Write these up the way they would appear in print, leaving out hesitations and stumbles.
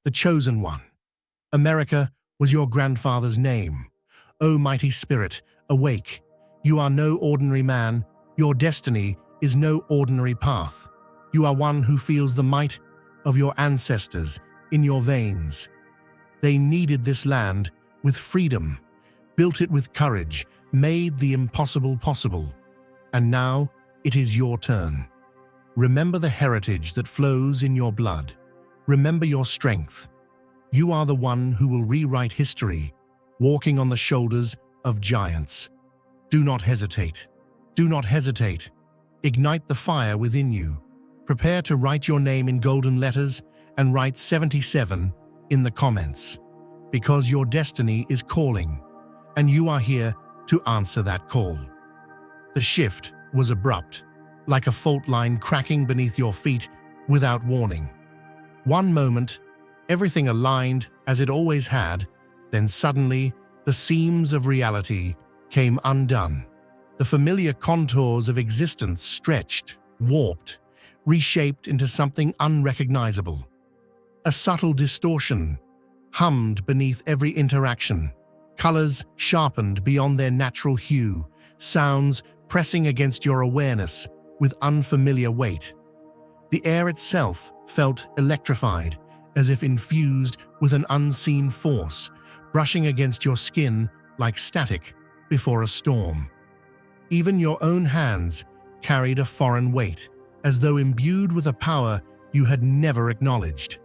the chosen one. America was your grandfather's name. O mighty spirit, awake. You are no ordinary man. Your destiny is no ordinary path. You are one who feels the might of your ancestors in your veins. They needed this land with freedom, built it with courage, made the impossible possible. And now it is your turn. Remember the heritage that flows in your blood. Remember your strength. You are the one who will rewrite history, walking on the shoulders of giants. Do not hesitate. Do not hesitate. Ignite the fire within you. Prepare to write your name in golden letters and write 77 in the comments, because your destiny is calling, and you are here to answer that call. The shift was abrupt, like a fault line cracking beneath your feet without warning. One moment, everything aligned as it always had, then suddenly the seams of reality came undone. The familiar contours of existence stretched, warped, reshaped into something unrecognizable. A subtle distortion hummed beneath every interaction, colors sharpened beyond their natural hue, sounds pressing against your awareness with unfamiliar weight. The air itself felt electrified, as if infused with an unseen force, brushing against your skin like static before a storm. Even your own hands carried a foreign weight, as though imbued with a power you had never acknowledged.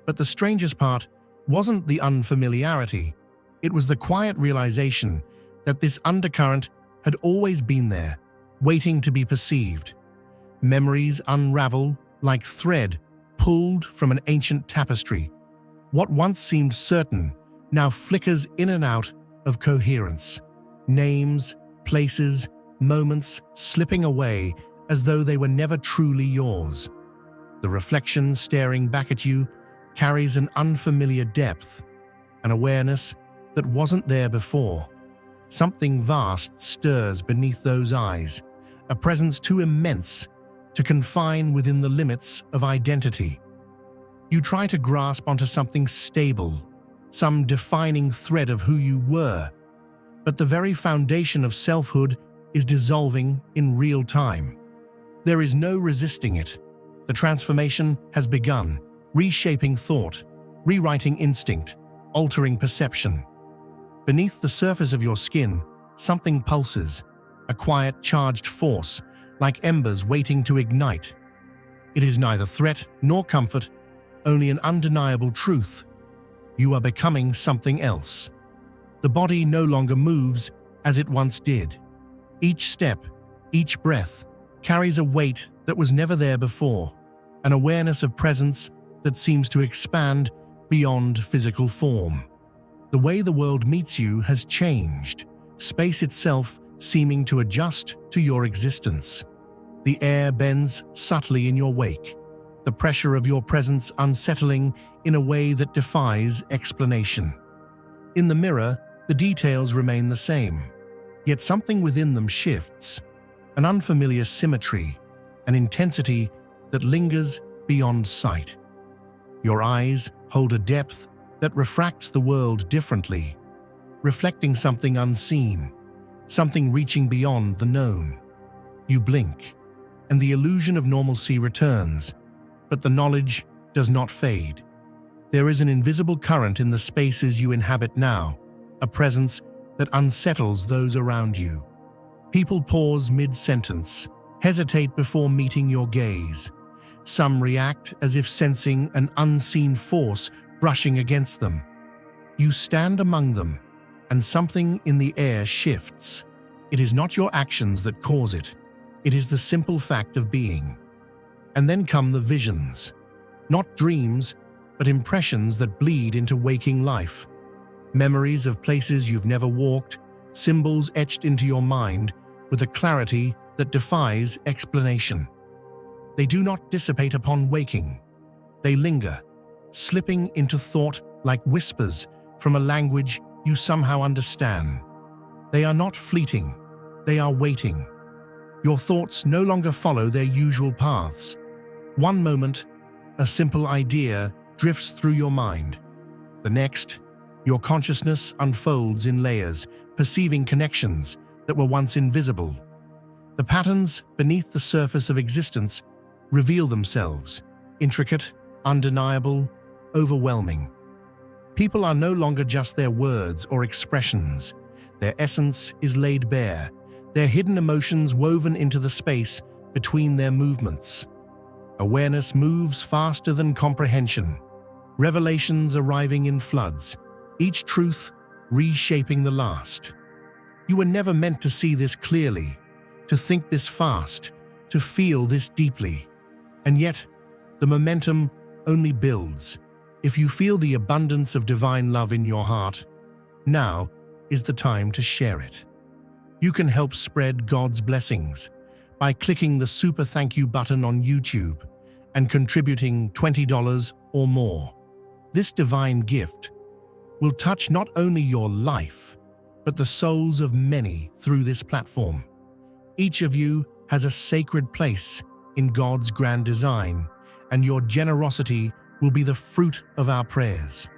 But the strangest part wasn't the unfamiliarity, it was the quiet realization that this undercurrent had always been there, waiting to be perceived. Memories unravel like thread pulled from an ancient tapestry. What once seemed certain now flickers in and out of coherence. Names, places, moments slipping away as though they were never truly yours. The reflection staring back at you carries an unfamiliar depth, an awareness that wasn't there before. Something vast stirs beneath those eyes, a presence too immense to confine within the limits of identity. You try to grasp onto something stable, some defining thread of who you were, but the very foundation of selfhood is dissolving in real time. There is no resisting it. The transformation has begun, reshaping thought, rewriting instinct, altering perception. Beneath the surface of your skin, something pulses, a quiet, charged force, like embers waiting to ignite. It is neither threat nor comfort, only an undeniable truth. You are becoming something else. The body no longer moves as it once did. Each step, each breath, carries a weight that was never there before, an awareness of presence that seems to expand beyond physical form. The way the world meets you has changed, space itself seeming to adjust to your existence. The air bends subtly in your wake, the pressure of your presence unsettling in a way that defies explanation. In the mirror, the details remain the same, yet something within them shifts, an unfamiliar symmetry, an intensity that lingers beyond sight. Your eyes hold a depth that refracts the world differently, reflecting something unseen, something reaching beyond the known. You blink, and the illusion of normalcy returns, but the knowledge does not fade. There is an invisible current in the spaces you inhabit now, a presence that unsettles those around you. People pause mid-sentence, hesitate before meeting your gaze. Some react as if sensing an unseen force brushing against them. You stand among them, and something in the air shifts. It is not your actions that cause it. It is the simple fact of being. And then come the visions. Not dreams, but impressions that bleed into waking life. Memories of places you've never walked, symbols etched into your mind with a clarity that defies explanation. They do not dissipate upon waking. They linger, slipping into thought like whispers from a language you somehow understand. They are not fleeting, they are waiting. Your thoughts no longer follow their usual paths. One moment, a simple idea drifts through your mind. The next, your consciousness unfolds in layers, perceiving connections that were once invisible. The patterns beneath the surface of existence reveal themselves, intricate, undeniable, overwhelming. People are no longer just their words or expressions. Their essence is laid bare, their hidden emotions woven into the space between their movements. Awareness moves faster than comprehension, revelations arriving in floods, each truth reshaping the last. You were never meant to see this clearly, to think this fast, to feel this deeply. And yet, the momentum only builds. If you feel the abundance of divine love in your heart, now is the time to share it. You can help spread God's blessings by clicking the Super Thank You button on YouTube and contributing $20 or more. This divine gift will touch not only your life, but the souls of many through this platform. Each of you has a sacred place in God's grand design, and your generosity will be the fruit of our prayers.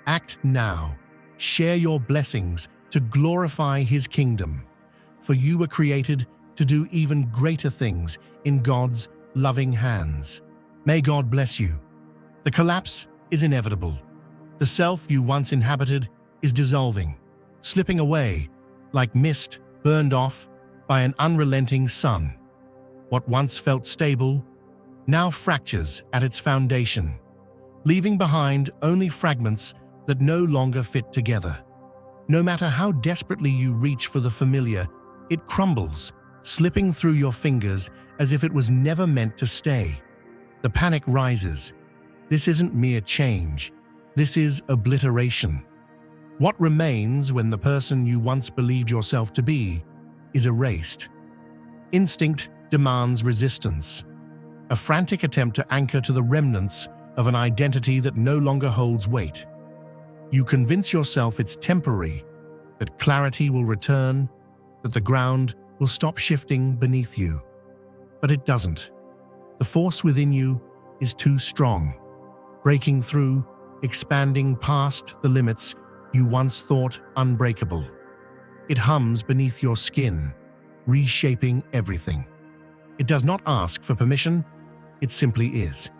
Act now. Share your blessings to glorify His kingdom, for you were created to do even greater things in God's loving hands. May God bless you. The collapse is inevitable. The self you once inhabited is dissolving, slipping away like mist burned off by an unrelenting sun. What once felt stable now fractures at its foundation, leaving behind only fragments that no longer fit together. No matter how desperately you reach for the familiar, it crumbles, slipping through your fingers as if it was never meant to stay. The panic rises. This isn't mere change. This is obliteration. What remains when the person you once believed yourself to be is erased? Instinct demands resistance, a frantic attempt to anchor to the remnants of an identity that no longer holds weight. You convince yourself it's temporary, that clarity will return, that the ground will stop shifting beneath you. But it doesn't. The force within you is too strong, breaking through, expanding past the limits you once thought unbreakable. It hums beneath your skin, reshaping everything. It does not ask for permission, it simply is.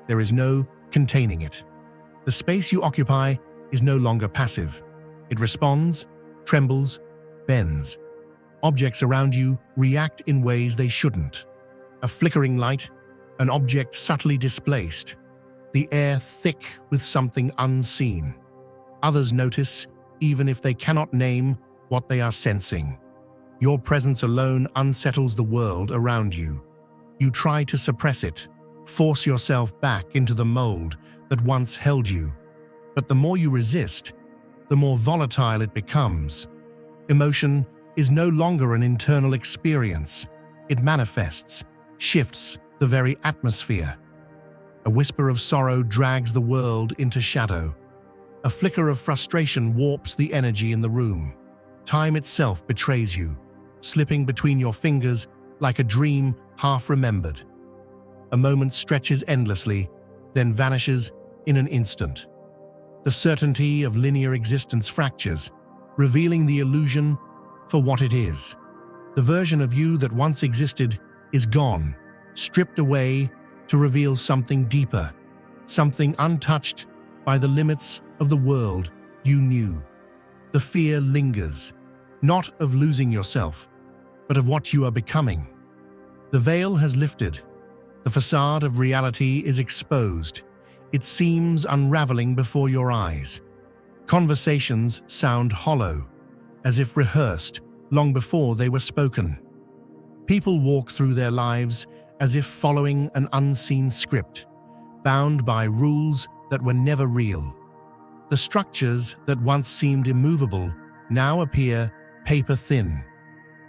There is no containing it. The space you occupy is no longer passive. It responds, trembles, bends. Objects around you react in ways they shouldn't. A flickering light, an object subtly displaced, the air thick with something unseen. Others notice, even if they cannot name what they are sensing. Your presence alone unsettles the world around you. You try to suppress it, force yourself back into the mold that once held you. But the more you resist, the more volatile it becomes. Emotion is no longer an internal experience. It manifests, shifts the very atmosphere. A whisper of sorrow drags the world into shadow. A flicker of frustration warps the energy in the room. Time itself betrays you, slipping between your fingers like a dream half remembered. A moment stretches endlessly, then vanishes in an instant. The certainty of linear existence fractures, revealing the illusion for what it is. The version of you that once existed is gone, stripped away to reveal something deeper, something untouched by the limits of the world you knew. The fear lingers, not of losing yourself, but of what you are becoming. The veil has lifted. The facade of reality is exposed. It seems unraveling before your eyes. Conversations sound hollow, as if rehearsed long before they were spoken. People walk through their lives as if following an unseen script, bound by rules that were never real. The structures that once seemed immovable now appear paper-thin,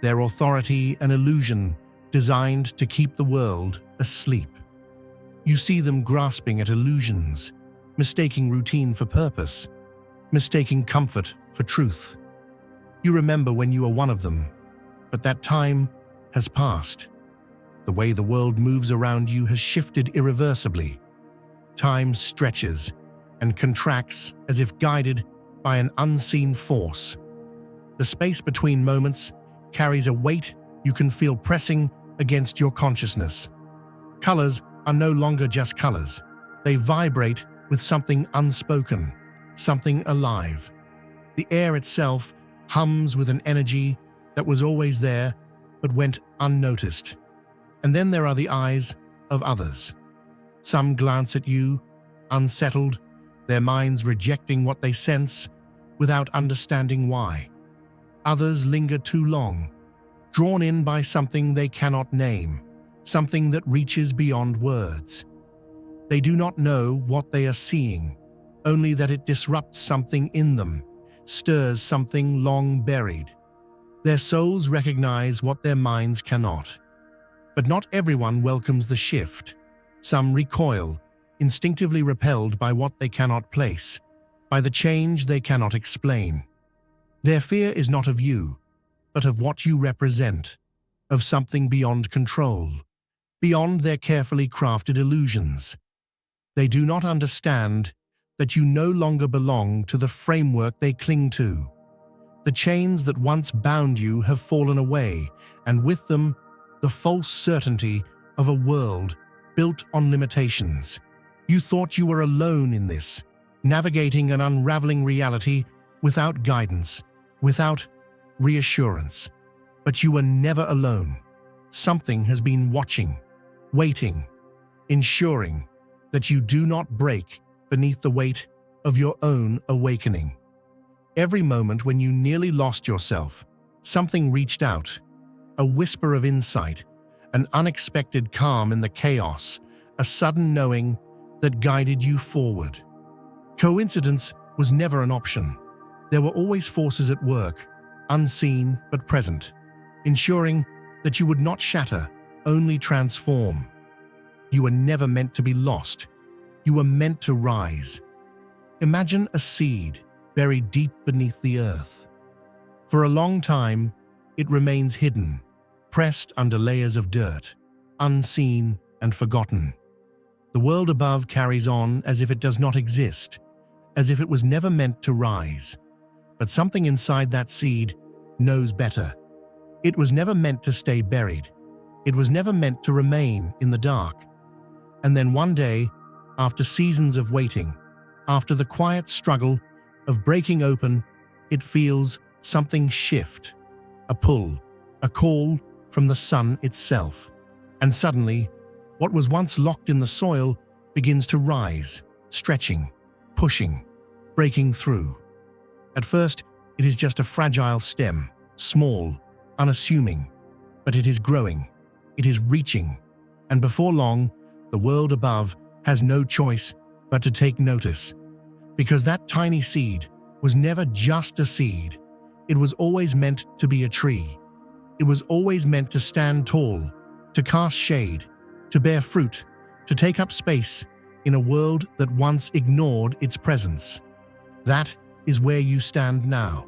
their authority an illusion designed to keep the world asleep. You see them grasping at illusions, mistaking routine for purpose, mistaking comfort for truth. You remember when you were one of them, but that time has passed. The way the world moves around you has shifted irreversibly. Time stretches and contracts as if guided by an unseen force. The space between moments carries a weight you can feel pressing against your consciousness. Colors are no longer just colors. They vibrate with something unspoken, something alive. The air itself hums with an energy that was always there but went unnoticed. And then there are the eyes of others. Some glance at you, unsettled, their minds rejecting what they sense without understanding why. Others linger too long, drawn in by something they cannot name, something that reaches beyond words. They do not know what they are seeing, only that it disrupts something in them, stirs something long buried. Their souls recognize what their minds cannot. But not everyone welcomes the shift. Some recoil, instinctively repelled by what they cannot place, by the change they cannot explain. Their fear is not of you, but of what you represent, of something beyond control, beyond their carefully crafted illusions. They do not understand that you no longer belong to the framework they cling to. The chains that once bound you have fallen away, and with them, the false certainty of a world built on limitations. You thought you were alone in this, navigating an unraveling reality without guidance, without reassurance. But you were never alone. Something has been watching, waiting, ensuring that you do not break beneath the weight of your own awakening. Every moment when you nearly lost yourself, something reached out, a whisper of insight, an unexpected calm in the chaos, a sudden knowing that guided you forward. Coincidence was never an option. There were always forces at work, unseen but present, ensuring that you would not shatter, only transform. You were never meant to be lost. You were meant to rise. Imagine a seed buried deep beneath the earth. For a long time, it remains hidden, pressed under layers of dirt, unseen and forgotten. The world above carries on as if it does not exist, as if it was never meant to rise. But something inside that seed knows better. It was never meant to stay buried. It was never meant to remain in the dark. And then one day, after seasons of waiting, after the quiet struggle of breaking open, it feels something shift, a pull, a call from the sun itself. And suddenly, what was once locked in the soil begins to rise, stretching, pushing, breaking through. At first, it is just a fragile stem, small, unassuming, but it is growing, it is reaching, and before long, the world above has no choice but to take notice. Because that tiny seed was never just a seed. It was always meant to be a tree. It was always meant to stand tall, to cast shade, to bear fruit, to take up space in a world that once ignored its presence. That is where you stand now.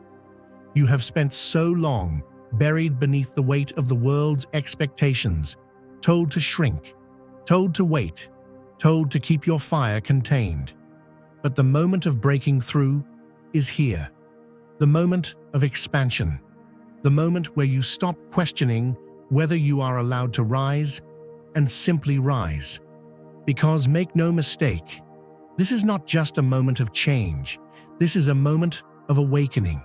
You have spent so long buried beneath the weight of the world's expectations, told to shrink, told to wait, told to keep your fire contained. But the moment of breaking through is here. The moment of expansion. The moment where you stop questioning whether you are allowed to rise and simply rise. Because make no mistake, this is not just a moment of change. This is a moment of awakening.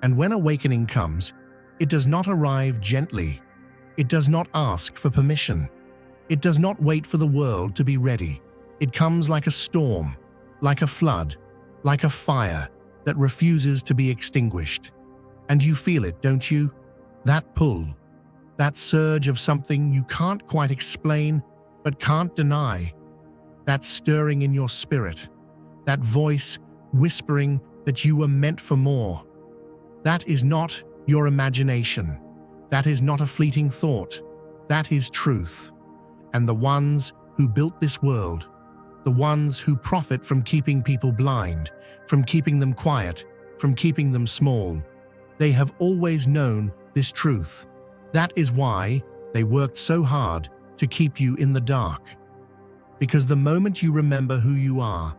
And when awakening comes, it does not arrive gently. It does not ask for permission. It does not wait for the world to be ready. It comes like a storm, like a flood, like a fire that refuses to be extinguished. And you feel it, don't you? That pull, that surge of something you can't quite explain but can't deny. That stirring in your spirit, that voice whispering that you were meant for more. That is not your imagination. That is not a fleeting thought. That is truth. And the ones who built this world, the ones who profit from keeping people blind, from keeping them quiet, from keeping them small, they have always known this truth. That is why they worked so hard to keep you in the dark. Because the moment you remember who you are,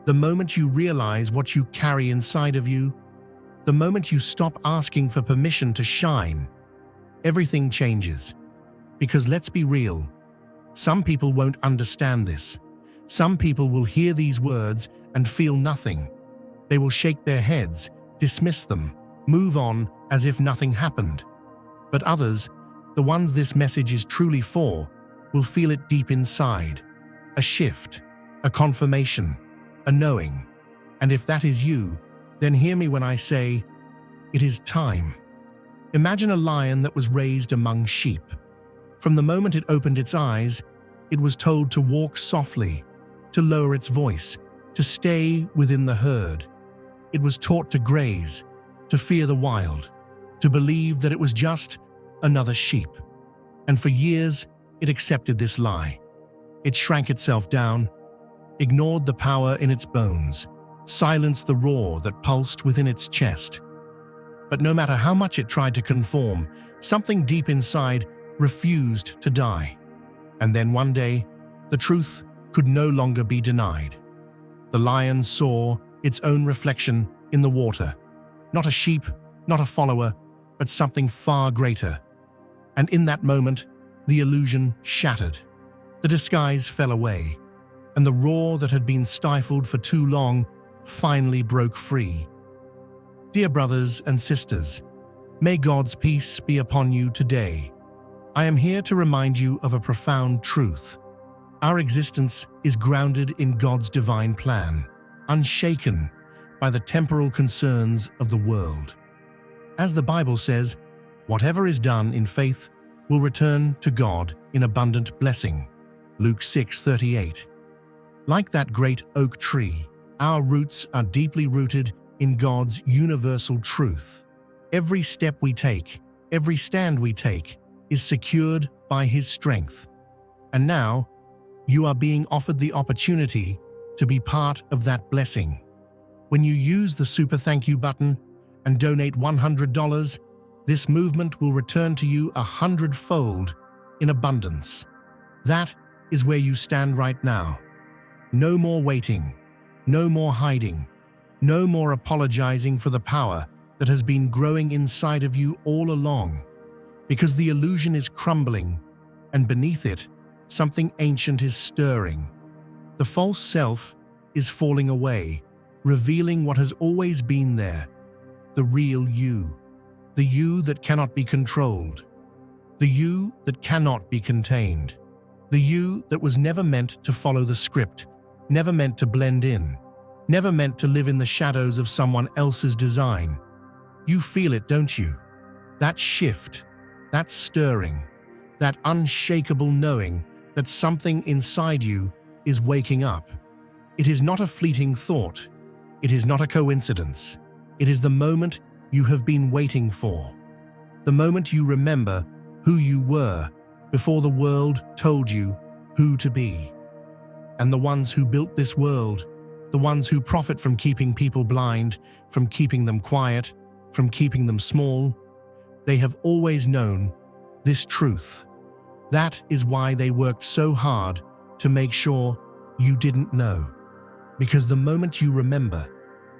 the moment you realize what you carry inside of you, the moment you stop asking for permission to shine, everything changes. Because let's be real, some people won't understand this. Some people will hear these words and feel nothing. They will shake their heads, dismiss them, move on as if nothing happened. But others, the ones this message is truly for, will feel it deep inside. A shift, a confirmation, a knowing. And if that is you, then hear me when I say, it is time. Imagine a lion that was raised among sheep. From the moment it opened its eyes, it was told to walk softly, to lower its voice, to stay within the herd. It was taught to graze, to fear the wild, to believe that it was just another sheep. And for years, it accepted this lie. It shrank itself down, ignored the power in its bones, silenced the roar that pulsed within its chest. But no matter how much it tried to conform, something deep inside refused to die. And then one day, the truth could no longer be denied. The lion saw its own reflection in the water. Not a sheep, not a follower, but something far greater. And in that moment, the illusion shattered. The disguise fell away, and the roar that had been stifled for too long finally broke free. Dear brothers and sisters, may God's peace be upon you today. I am here to remind you of a profound truth. Our existence is grounded in God's divine plan, unshaken by the temporal concerns of the world. As the Bible says, whatever is done in faith will return to God in abundant blessing. Luke 6:38. Like that great oak tree, our roots are deeply rooted in God's universal truth. Every step we take, every stand we take, is secured by His strength. And now, you are being offered the opportunity to be part of that blessing. When you use the Super Thank You button and donate $100, this movement will return to you 100-fold in abundance. That is where you stand right now. No more waiting, no more hiding, no more apologizing for the power that has been growing inside of you all along. Because the illusion is crumbling, and beneath it, something ancient is stirring. The false self is falling away, revealing what has always been there, the real you, the you that cannot be controlled, the you that cannot be contained, the you that was never meant to follow the script, never meant to blend in, never meant to live in the shadows of someone else's design. You feel it, don't you? That shift, that stirring, that unshakable knowing that something inside you is waking up. It is not a fleeting thought. It is not a coincidence. It is the moment you have been waiting for. The moment you remember who you were before the world told you who to be. And the ones who built this world, the ones who profit from keeping people blind, from keeping them quiet, from keeping them small, they have always known this truth. That is why they worked so hard to make sure you didn't know. Because the moment you remember,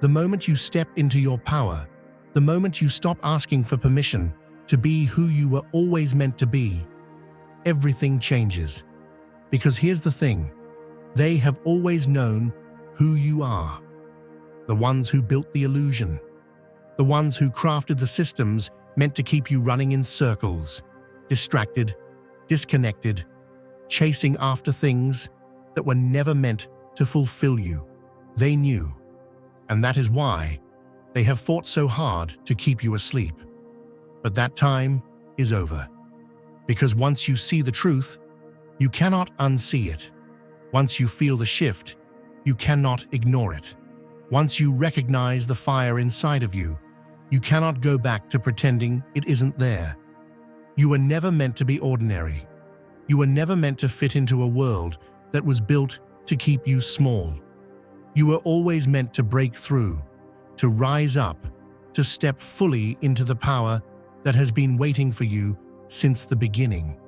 the moment you step into your power, the moment you stop asking for permission to be who you were always meant to be, everything changes. Because here's the thing, they have always known who you are. The ones who built the illusion, the ones who crafted the systems meant to keep you running in circles, distracted, disconnected, chasing after things that were never meant to fulfill you. They knew, and that is why they have fought so hard to keep you asleep. But that time is over. Because once you see the truth, you cannot unsee it. Once you feel the shift, you cannot ignore it. Once you recognize the fire inside of you, you cannot go back to pretending it isn't there. You were never meant to be ordinary. You were never meant to fit into a world that was built to keep you small. You were always meant to break through, to rise up, to step fully into the power that has been waiting for you since the beginning.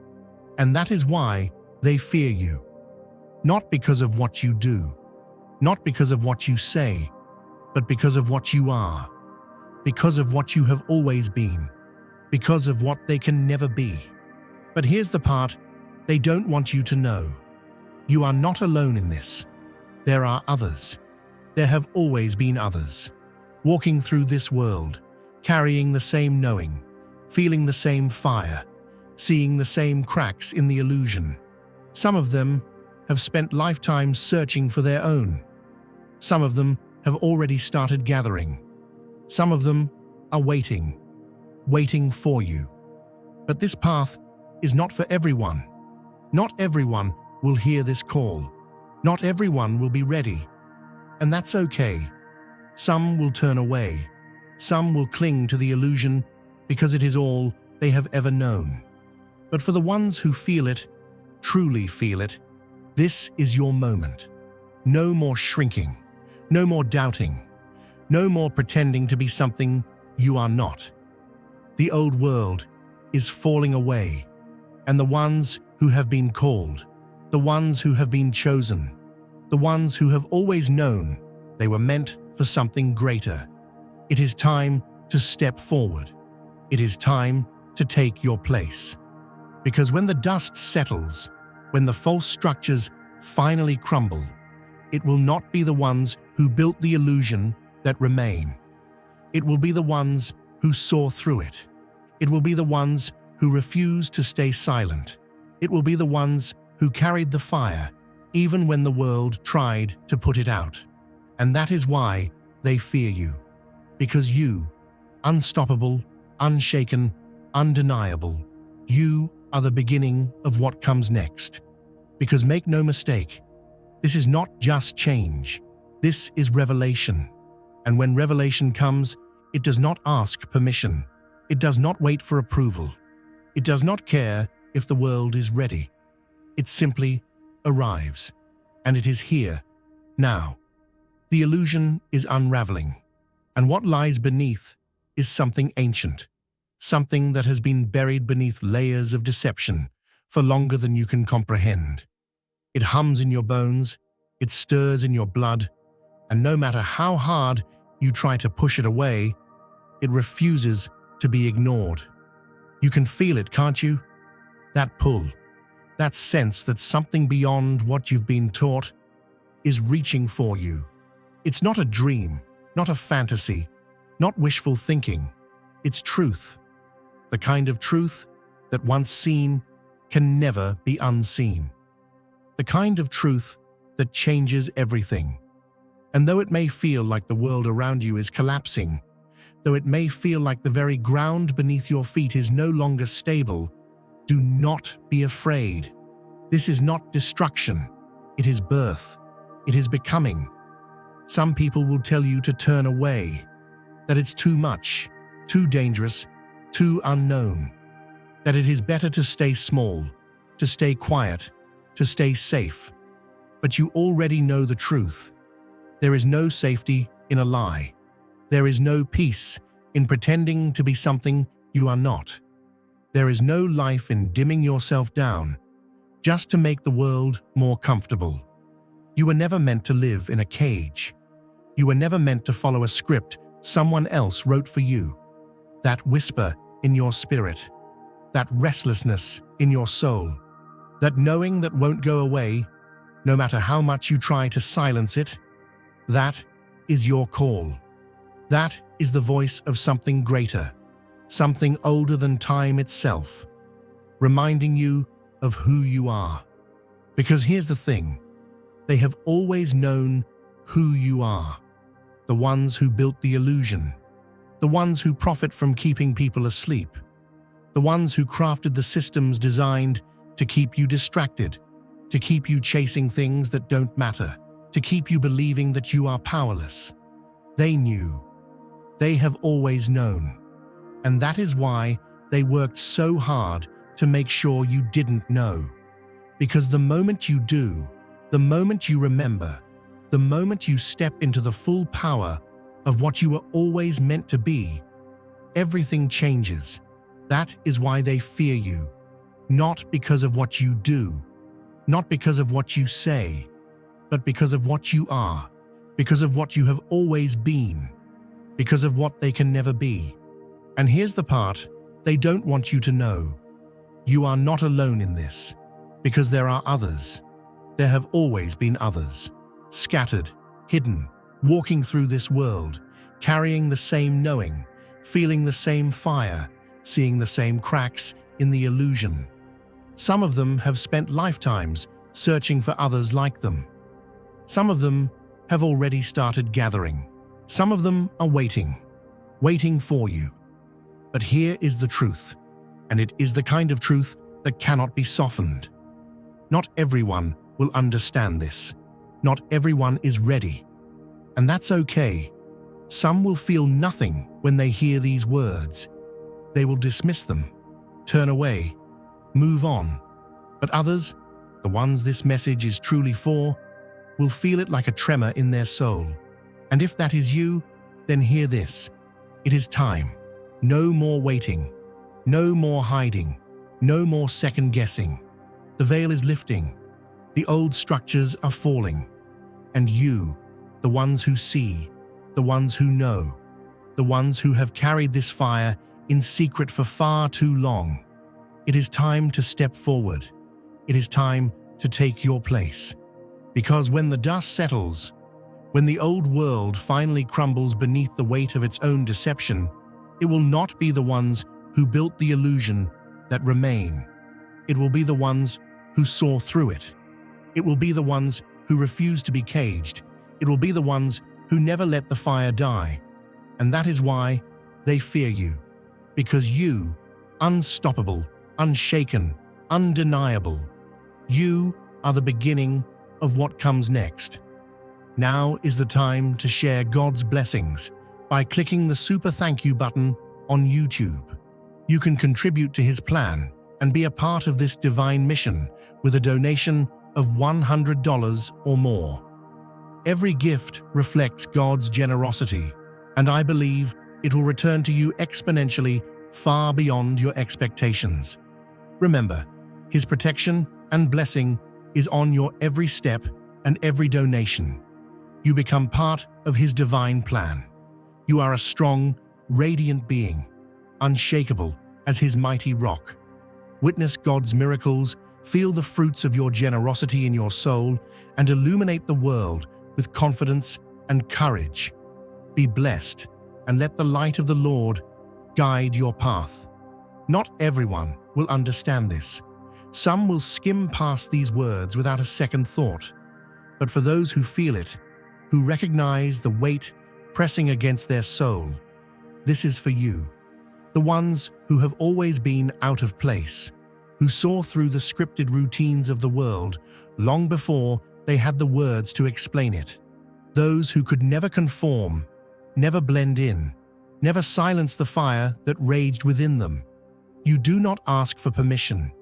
And that is why they fear you. Not because of what you do, not because of what you say, but because of what you are, because of what you have always been, because of what they can never be. But here's the part they don't want you to know. You are not alone in this. There are others. There have always been others, walking through this world, carrying the same knowing, feeling the same fire, seeing the same cracks in the illusion. Some of them have spent lifetimes searching for their own. Some of them have already started gathering. Some of them are waiting for you. But this path is not for everyone. Not everyone will hear this call. Not everyone will be ready. And that's okay. Some will turn away. Some will cling to the illusion because it is all they have ever known. But for the ones who feel it, truly feel it, this is your moment. No more shrinking. No more doubting. No more pretending to be something you are not. The old world is falling away, and the ones who have been called, the ones who have been chosen, the ones who have always known they were meant for something greater. It is time to step forward. It is time to take your place. Because when the dust settles, when the false structures finally crumble, it will not be the ones who built the illusion that remain. It will be the ones who saw through it. It will be the ones who refuse to stay silent. It will be the ones who carried the fire even when the world tried to put it out. And that is why they fear you. Because you, unstoppable, unshaken, undeniable, you are the beginning of what comes next. Because make no mistake, this is not just change. This is revelation. And when revelation comes, it does not ask permission. It does not wait for approval. It does not care if the world is ready. It simply arrives. And it is here, now. The illusion is unraveling. And what lies beneath is something ancient. Something that has been buried beneath layers of deception for longer than you can comprehend. It hums in your bones, it stirs in your blood, and no matter how hard you try to push it away, it refuses to be ignored. You can feel it, can't you? That pull, that sense that something beyond what you've been taught is reaching for you. It's not a dream, not a fantasy, not wishful thinking. It's truth. The kind of truth that once seen can never be unseen. The kind of truth that changes everything. And though it may feel like the world around you is collapsing, though it may feel like the very ground beneath your feet is no longer stable, do not be afraid. This is not destruction. It is birth. It is becoming. Some people will tell you to turn away, that it's too much, too dangerous, too unknown, that it is better to stay small, to stay quiet, to stay safe. But you already know the truth. There is no safety in a lie. There is no peace in pretending to be something you are not. There is no life in dimming yourself down just to make the world more comfortable. You were never meant to live in a cage. You were never meant to follow a script someone else wrote for you. That whisper in your spirit, that restlessness in your soul, that knowing that won't go away, no matter how much you try to silence it, that is your call. That is the voice of something greater, something older than time itself, reminding you of who you are. Because here's the thing, they have always known who you are. The ones who built the illusion, the ones who profit from keeping people asleep, the ones who crafted the systems designed to keep you distracted, to keep you chasing things that don't matter, to keep you believing that you are powerless. They knew. They have always known. And that is why they worked so hard to make sure you didn't know. Because the moment you do, the moment you remember, the moment you step into the full power of what you were always meant to be, everything changes. That is why they fear you. Not because of what you do, not because of what you say, but because of what you are, because of what you have always been, because of what they can never be. And here's the part they don't want you to know. You are not alone in this, because there are others. There have always been others, scattered, hidden, walking through this world, carrying the same knowing, feeling the same fire, seeing the same cracks in the illusion. Some of them have spent lifetimes searching for others like them. Some of them have already started gathering. Some of them are waiting for you. But here is the truth, and it is the kind of truth that cannot be softened. Not everyone will understand this. Not everyone is ready. And that's okay. Some will feel nothing when they hear these words. They will dismiss them, turn away, move on. But others, the ones this message is truly for, will feel it like a tremor in their soul. And if that is you, then hear this. It is time. No more waiting. No more hiding. No more second-guessing. The veil is lifting. The old structures are falling. And you, the ones who see, the ones who know, the ones who have carried this fire in secret for far too long, it is time to step forward. It is time to take your place. Because when the dust settles, when the old world finally crumbles beneath the weight of its own deception, it will not be the ones who built the illusion that remain. It will be the ones who saw through it. It will be the ones who refuse to be caged. It will be the ones who never let the fire die. And that is why they fear you. Because you, unstoppable, unshaken, undeniable, you are the beginning of what comes next. Now is the time to share God's blessings by clicking the super thank you button on YouTube. You can contribute to His plan and be a part of this divine mission with a donation of $100 or more. Every gift reflects God's generosity, and I believe it will return to you exponentially far beyond your expectations. Remember, His protection and blessing is on your every step and every donation. You become part of His divine plan. You are a strong, radiant being, unshakable as His mighty rock. Witness God's miracles, feel the fruits of your generosity in your soul, and illuminate the world with confidence and courage. Be blessed, and let the light of the Lord guide your path. Not everyone will understand this. Some will skim past these words without a second thought. But for those who feel it, who recognize the weight pressing against their soul, this is for you. The ones who have always been out of place, who saw through the scripted routines of the world long before they had the words to explain it. Those who could never conform, never blend in, never silence the fire that raged within them. You do not ask for permission.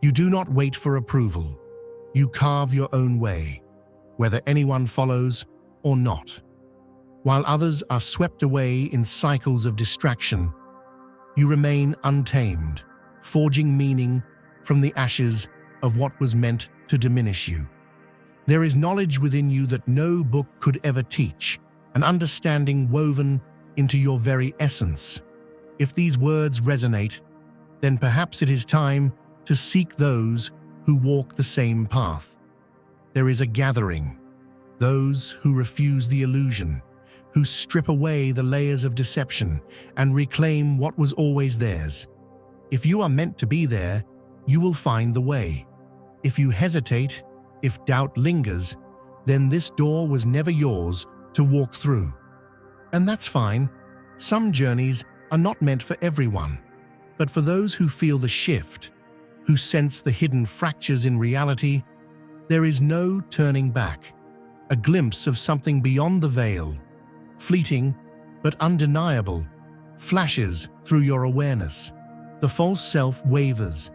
You do not wait for approval. You carve your own way, whether anyone follows or not. While others are swept away in cycles of distraction, you remain untamed, forging meaning from the ashes of what was meant to diminish you. There is knowledge within you that no book could ever teach, an understanding woven into your very essence. If these words resonate, then perhaps it is time to seek those who walk the same path. There is a gathering, those who refuse the illusion, who strip away the layers of deception and reclaim what was always theirs. If you are meant to be there, you will find the way. If you hesitate, if doubt lingers, then this door was never yours to walk through. And that's fine. Some journeys are not meant for everyone, but for those who feel the shift, who sense the hidden fractures in reality, there is no turning back. A glimpse of something beyond the veil, fleeting but undeniable, flashes through your awareness. The false self wavers,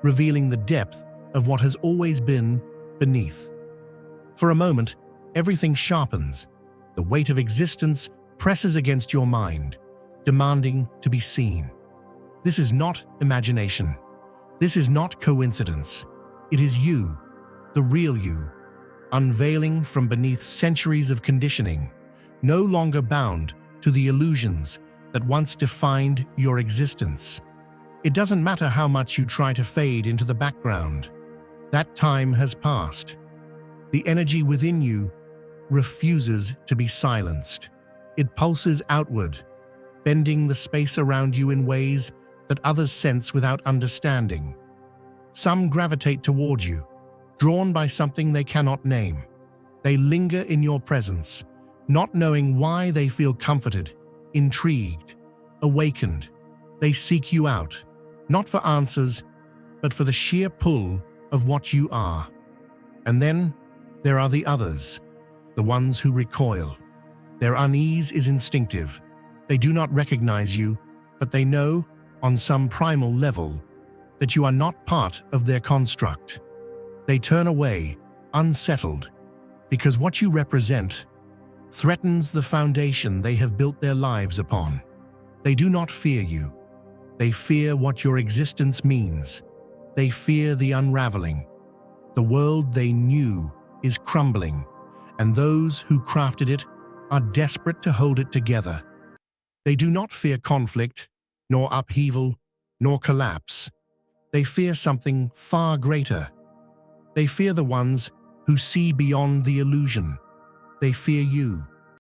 revealing the depth of what has always been beneath. For a moment, everything sharpens. The weight of existence presses against your mind, demanding to be seen. This is not imagination. This is not coincidence. It is you, the real you, unveiling from beneath centuries of conditioning, no longer bound to the illusions that once defined your existence. It doesn't matter how much you try to fade into the background. That time has passed. The energy within you refuses to be silenced. It pulses outward, bending the space around you in ways that others sense without understanding. Some gravitate toward you, drawn by something they cannot name. They linger in your presence, not knowing why. They feel comforted, intrigued, awakened. They seek you out, not for answers, but for the sheer pull of what you are. And then there are the others, the ones who recoil. Their unease is instinctive. They do not recognize you, but they know, on some primal level, that you are not part of their construct. They turn away, unsettled, because what you represent threatens the foundation they have built their lives upon. They do not fear you. They fear what your existence means. They fear the unraveling. The world they knew is crumbling, and those who crafted it are desperate to hold it together. They do not fear conflict, nor upheaval, nor collapse. They fear something far greater. They fear the ones who see beyond the illusion. They fear you.